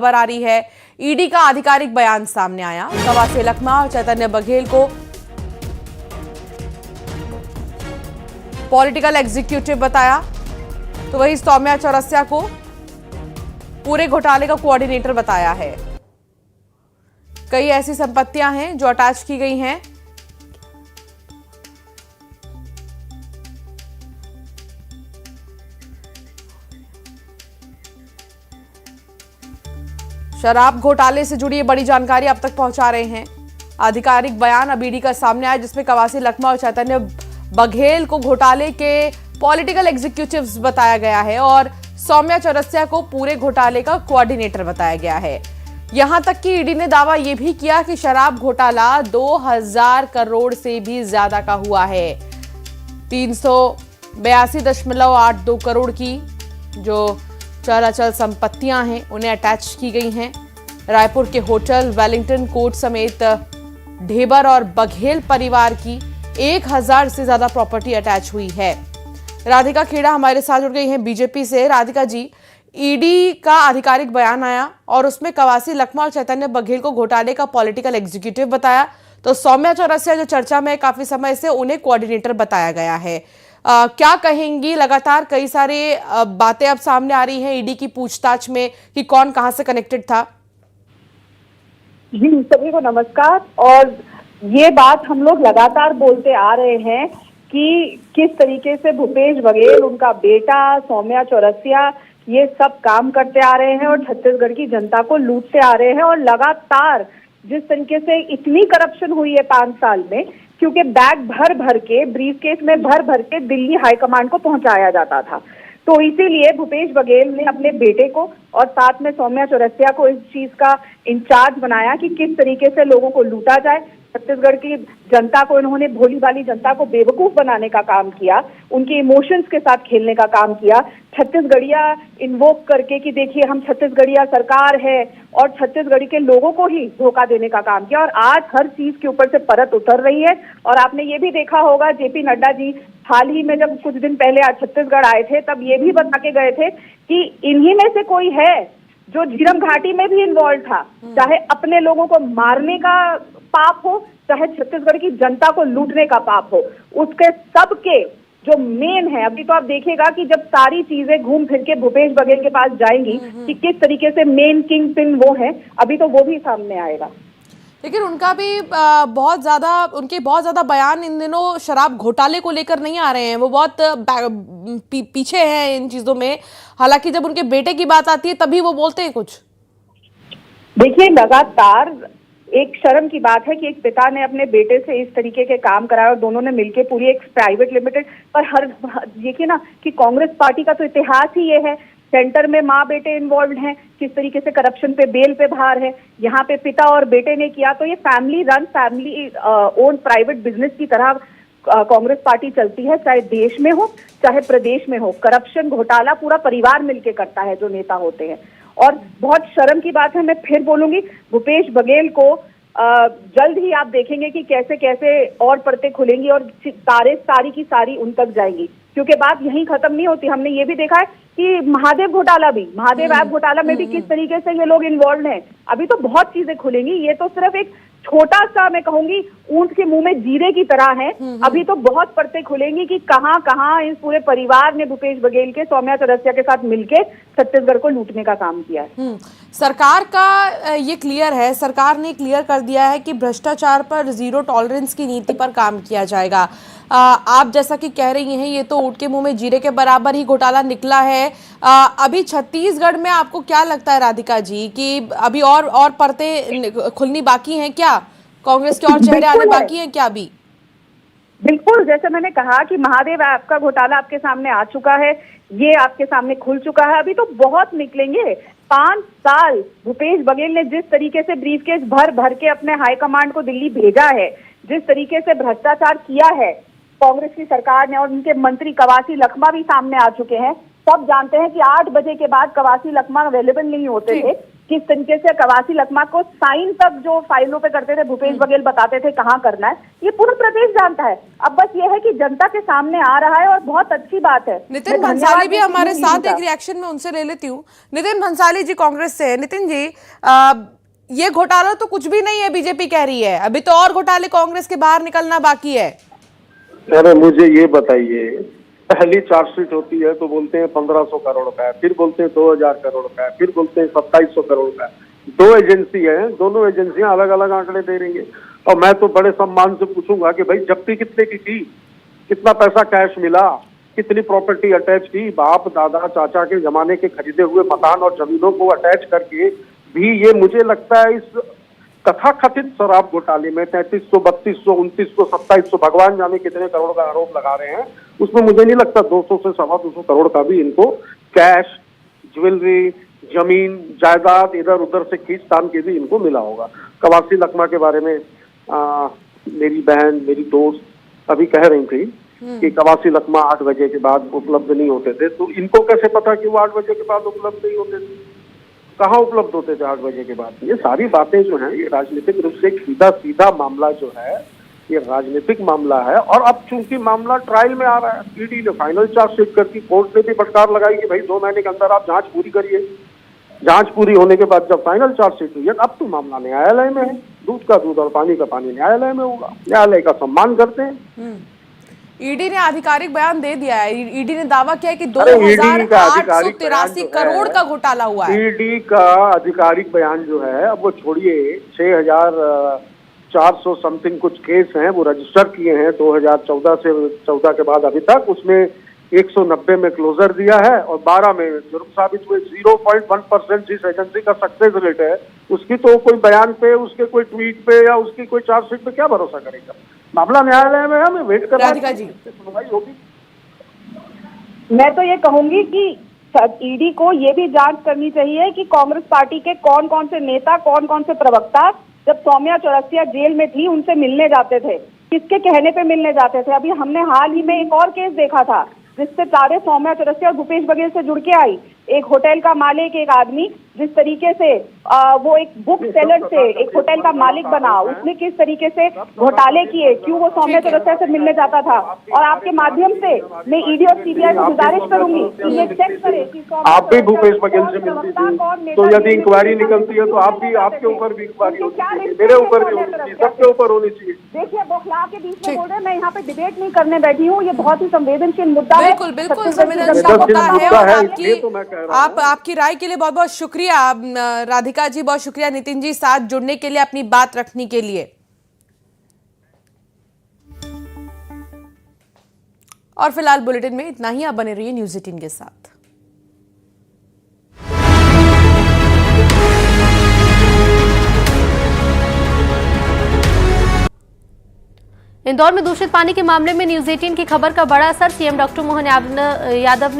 खबर आ रही है। ईडी का आधिकारिक बयान सामने आया। कवासी लखमा और चैतन्य बघेल को पॉलिटिकल एग्जीक्यूटिव बताया, तो वही सौम्या चौरसिया को पूरे घोटाले का कोऑर्डिनेटर बताया है। कई ऐसी संपत्तियां हैं जो अटैच की गई हैं। शराब घोटाले से जुड़ी बड़ी जानकारी अब तक पहुंचा रहे हैं। आधिकारिक बयान अब ईडी का सामने आया, जिसमें कवासी लखमा और चैतन्य बघेल को घोटाले के पॉलिटिकल एग्जीक्यूटिव्स बताया गया है और सौम्या चौरसिया को पूरे घोटाले का कोऑर्डिनेटर बताया गया है। यहां तक कि ईडी ने दावा यह भी किया कि शराब घोटाला 2000 करोड़ से भी ज्यादा का हुआ है। 382.82 करोड़ की जो चल संपत्तियां हैं उन्हें अटैच की गई हैं। रायपुर के होटल, वेलिंगटन कोर्ट समेत ढेबर और बघेल परिवार की 1000 से ज्यादा प्रॉपर्टी अटैच हुई है। राधिका खेड़ा हमारे साथ जुड़ गई हैं बीजेपी से। राधिका जी, ईडी का आधिकारिक बयान आया और उसमें कवासी लखमा और चैतन्य बघेल को घोटाले का पॉलिटिकल एग्जीक्यूटिव बताया, तो सौम्या चौरसिया जो चर्चा में काफी समय से, उन्हें कोऑर्डिनेटर बताया गया है। क्या कहेंगी? लगातार कई सारे बातें अब सामने आ रही हैं ईडी की पूछताछ में कि कौन कहां से कनेक्टेड था। जी, सभी को नमस्कार। और ये बात हम लोग लगातार बोलते आ रहे हैं कि किस तरीके से भूपेश बघेल, उनका बेटा सौम्या चौरसिया, ये सब काम करते आ रहे हैं और छत्तीसगढ़ की जनता को लूटते आ रहे हैं। और लगातार जिस तरीके से इतनी करप्शन हुई है 5 साल में, क्योंकि बैग भर भर के, ब्रीफकेस में भर भर के दिल्ली हाईकमांड को पहुंचाया जाता था, तो इसीलिए भूपेश बघेल ने अपने बेटे को और साथ में सौम्या चौरसिया को इस चीज का इंचार्ज बनाया कि किस तरीके से लोगों को लूटा जाए। छत्तीसगढ़ की जनता को इन्होंने, भोली भाली जनता को बेवकूफ बनाने का काम किया, उनके इमोशंस के साथ खेलने का काम किया, छत्तीसगढ़िया इन्वोक करके कि देखिए हम छत्तीसगढ़िया सरकार है, और छत्तीसगढ़ी के लोगों को ही धोखा देने का काम किया। और आज हर चीज के ऊपर से परत उतर रही है। और आपने ये भी देखा होगा, जेपी नड्डा जी हाल ही में जब कुछ दिन पहले आज छत्तीसगढ़ आए थे, तब ये भी बता के गए थे कि इन्हीं में से कोई है जो झीरम घाटी में भी इन्वॉल्व था, चाहे अपने लोगों को मारने का पाप हो, चाहे छत्तीसगढ़ की जनता को लूटने का पाप हो, उसके सबके जो मेन है। अभी तो आप देखिएगा कि जब सारी चीजें घूम फिर के भूपेश बघेल के पास जाएंगी कि किस तरीके से मेन किंग पिन वो है, अभी तो वो भी सामने आएगा। लेकिन उनका भी बहुत ज्यादा बयान इन दिनों शराब घोटाले को लेकर नहीं आ रहे हैं। वो बहुत पीछे हैं इन चीजों में। हालांकि जब उनके बेटे की बात आती है तभी वो बोलते हैं कुछ। देखिए, लगातार एक शर्म की बात है कि एक पिता ने अपने बेटे से इस तरीके के काम कराया और दोनों ने मिलकर पूरी एक प्राइवेट लिमिटेड पर, हर देखिए ना कि कांग्रेस पार्टी का तो इतिहास ही ये है, सेंटर में माँ बेटे इन्वॉल्व हैं, किस तरीके से करप्शन पे, बेल पे भार है, यहाँ पे पिता और बेटे ने किया। तो ये family run, family own private business की तरह कांग्रेस पार्टी चलती है, चाहे देश में हो चाहे प्रदेश में हो। करप्शन घोटाला पूरा परिवार मिलके करता है जो नेता होते हैं। और बहुत शर्म की बात है, मैं फिर बोलूंगी, भूपेश बघेल को जल्द ही आप देखेंगे कि कैसे कैसे और परतें खुलेंगी और सारी की सारी उन तक जाएंगी, क्योंकि बात यहीं खत्म नहीं होती। हमने ये भी देखा है कि महादेव घोटाला भी, महादेव ऐप घोटाला में भी किस तरीके से ये लोग इन्वॉल्व हैं। अभी तो बहुत चीजें खुलेंगी। ये तो सिर्फ एक छोटा सा, मैं कहूंगी, ऊंट के मुंह में जीरे की तरह है। अभी तो बहुत परतें खुलेंगी कि कहां कहां इस पूरे परिवार ने भूपेश बघेल के, सौम्या चौरसिया के साथ मिलकर छत्तीसगढ़ को लूटने का काम किया है। सरकार का ये क्लियर है, सरकार ने क्लियर कर दिया है कि भ्रष्टाचार पर जीरो टॉलरेंस की नीति पर काम किया जाएगा। आप जैसा कि कह रही हैं, ये तो ऊंट के मुंह में जीरे के बराबर ही घोटाला निकला है। अभी छत्तीसगढ़ में आपको क्या लगता है राधिका जी कि अभी और परतें खुलनी बाकी हैं क्या? कांग्रेस के और चेहरे आने बाकी हैं क्या अभी? बिल्कुल, जैसे मैंने कहा कि महादेव ऐप का घोटाला आपके सामने आ चुका है, ये आपके सामने खुल चुका है, अभी तो बहुत निकलेंगे। 5 साल भूपेश बघेल ने जिस तरीके से ब्रीफकेस भर भर के अपने हाईकमांड को दिल्ली भेजा है, जिस तरीके से भ्रष्टाचार किया है कांग्रेस की सरकार ने, और उनके मंत्री कवासी लखमा भी सामने आ चुके हैं। सब जानते हैं कि 8 बजे के बाद कवासी लखमा अवेलेबल नहीं होते थे, किस तरीके से कवासी लखमा को साइन तक जो फाइलों पे करते थे भूपेश बघेल बताते थे कहाँ करना है, ये पूरा प्रदेश जानता है। अब बस ये है कि जनता के सामने आ रहा है और बहुत अच्छी बात है। नितिन भंसाली भी हमारे साथ, एक रिएक्शन में उनसे ले लेती हूँ। नितिन भंसाली जी कांग्रेस से। नितिन जी, ये घोटाला तो कुछ भी नहीं है, बीजेपी कह रही है, अभी तो और घोटाले कांग्रेस के बाहर निकलना बाकी है। अरे मुझे ये बताइए, पहली चार्जशीट होती है तो बोलते हैं 1500 करोड़ का है, फिर बोलते हैं 2000 करोड़ का है, फिर बोलते हैं 2700 करोड़ का है। दो एजेंसी है, दोनों एजेंसियां अलग अलग आंकड़े दे रही है। और मैं तो बड़े सम्मान से पूछूंगा कि भाई जब्ती कितने की थी, कितना पैसा कैश मिला, कितनी प्रॉपर्टी अटैच की, बाप दादा चाचा के जमाने के खरीदे हुए मकान और जमीनों को अटैच करके भी ये मुझे लगता है इस कथाकथित शराब घोटाले में 3300, 3200, 2900, 2700 भगवान जाने कितने करोड़ का आरोप लगा रहे हैं, उसमें मुझे नहीं लगता 200 से 250 करोड़ का भी इनको कैश, ज्वेलरी, जमीन, जायदाद इधर उधर से खींचतान के भी इनको मिला होगा। कवासी लखमा के बारे में मेरी बहन, मेरी दोस्त अभी कह रही थी कि कवासी लखमा 8 बजे के बाद उपलब्ध नहीं होते थे, तो इनको कैसे पता कि वो 8 बजे के बाद उपलब्ध नहीं होते थे? कहाँ उपलब्ध होते थे 8 बजे के बाद? ये सारी बातें जो हैं, ये राजनीतिक रूप से एक सीधा मामला जो है, ये राजनीतिक मामला है। और अब चूंकि मामला ट्रायल में आ रहा है, ईडी ने फाइनल चार्जशीट करती, कोर्ट ने भी फटकार लगाई कि भाई 2 महीने के अंदर आप जांच पूरी करिए। जांच पूरी होने के बाद जब फाइनल चार्जशीट हुई है, अब तो मामला न्यायालय में है। दूध का दूध और पानी का पानी न्यायालय में होगा, न्यायालय का सम्मान करते हैं। ईडी ने आधिकारिक बयान दे दिया है। ईडी ने दावा किया है कि 2883 करोड़ का घोटाला हुआ है। ईडी का आधिकारिक बयान जो है, अब वो छोड़िए, 6400 समथिंग कुछ केस हैं वो रजिस्टर किए हैं 2014 से 14 के बाद अभी तक, उसमें 190 में क्लोजर दिया है और 12 में जुर्म साबित हुए। 0.1% जिस एजेंसी का सक्सेस रेट है, उसकी तो कोई बयान पे, उसके कोई ट्वीट पे या उसकी कोई चार्जशीट पे क्या भरोसा करेगा? मामला न्यायालय में है, मैं वेट कर रहा हूं, सुनवाई होगी। मैं तो ये कहूंगी कि ईडी को ये भी जांच करनी चाहिए कि कांग्रेस पार्टी के कौन कौन से नेता, कौन कौन से प्रवक्ता जब सौम्या चौरसिया जेल में थी उनसे मिलने जाते थे, किसके कहने पे मिलने जाते थे। अभी हमने हाल ही में एक और केस देखा था जिससे सारे सौम्या चौरसिया और भूपेश बघेल से जुड़ के आई। एक होटल का मालिक, एक आदमी जिस तरीके से वो एक बुक सेलर से एक होटल का मालिक बना, उसने किस तरीके से घोटाले किए, क्यों वो सौम्या चौरसिया से मिलने जाता था। और आपके माध्यम से मैं ईडी और सीबीआई को गुजारिश करूंगी कि ये चेक करे कि आप भी भूपेश बघेल से मिलती थी, तो यदि इंक्वायरी निकलती है तो आप भी, आपके ऊपर भी इंक्वायरी होनी चाहिए, मेरे ऊपर भी होनी चाहिए, सबके ऊपर होनी चाहिए। देखिए, बौखला के बीच में बोल रहे हैं, मैं यहाँ पे डिबेट नहीं करने बैठी हूँ, ये बहुत ही संवेदनशील मुद्दा है। बिल्कुल बिल्कुल संवेदनशील मुद्दा है। और आपकी राय के लिए बहुत बहुत शुक्रिया राधिका जी, बहुत शुक्रिया नितिन जी साथ जुड़ने के लिए, अपनी बात रखने के लिए। और फिलहाल बुलेटिन में इतना ही। आप बने रहिए न्यूज़ 18 के साथ। इंदौर में दूषित पानी के मामले में न्यूज़ 18 की खबर का बड़ा असर। सीएम डॉक्टर मोहन यादव ने